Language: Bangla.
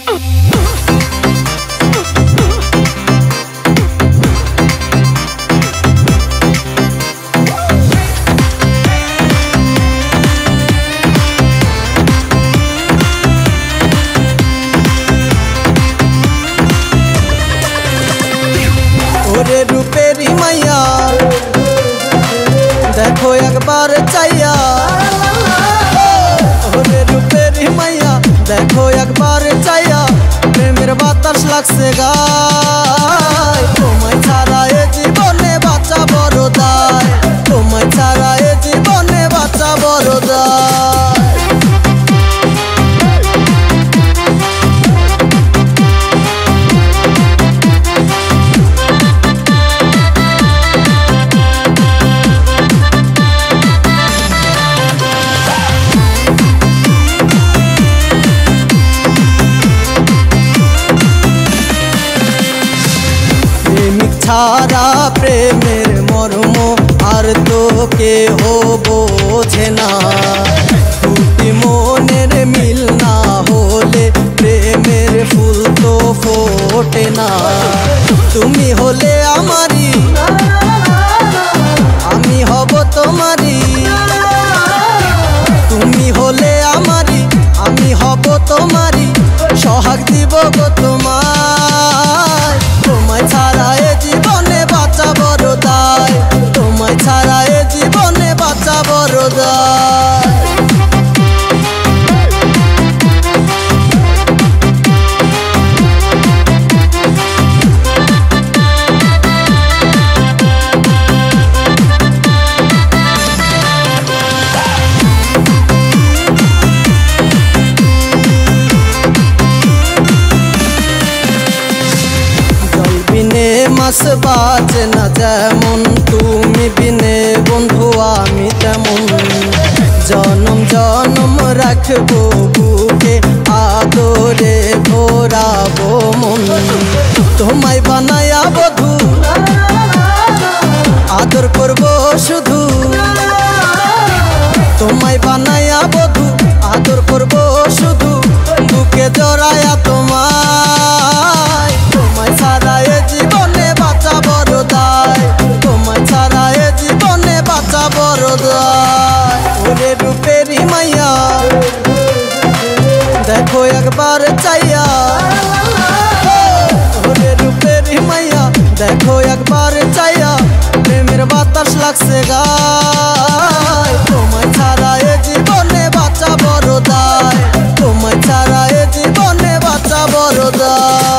ओरे रूपेरी मैया देखो एक बार चाइया। ओरे रूपेरी मैया देखो एक बार चाइया। प्रेमेर बातास लागছে গায়। তোমায় ছাড়া এ জীবনে বাঁচা বড় দায়। তোমায় ছাড়া এ জীবনে বাঁচা বড় দায়। ছাড়া প্রেমের মর্ম আর তো কেহ বোঝে না। দুটি মনের মিল না হলে প্রেমের ফুল তো ফোটে না। তুমি হলে আমারই, আমি হব তোমারই। তুমি হলে আমারই, আমি হব তোমারই। সোহাগ দিব গো তোমায়। তোমায় ছাড়া এ জীবনে বাঁচা বড় দায়। তোমায় ছাড়া এ জীবনে বাঁচা বড় দায়। মাছ বাজে না যেমন, তুমি বিনে বন্ধু আমি তেমন। জনম জনম রাখবো বুকে আদরে ভরাবো মন। তোমায় বানায়া বধূ আদর করবো শুধু। তোমায় বানায়া বধূ আদর করবো শুধু। বুকে জড়ায়া তোমায়। তোমায় ছাড়া এ জীবনে বাঁচা বড় দায়। তোমায় ছাড়া এ জীবনে বাঁচা বড় দায়। ওরে রূপেরি মাইয়া দেখো একবার চাইয়া। ওরে রূপেরি মাইয়া দেখো একবার চাইয়া। প্রেমের বাতাস লাগছে গায়। তোমায় ছাড়া এ জীবনে বাঁচা বড় দায়। তোমায় ছাড়া এ জীবনে বাঁচা বড় দায়।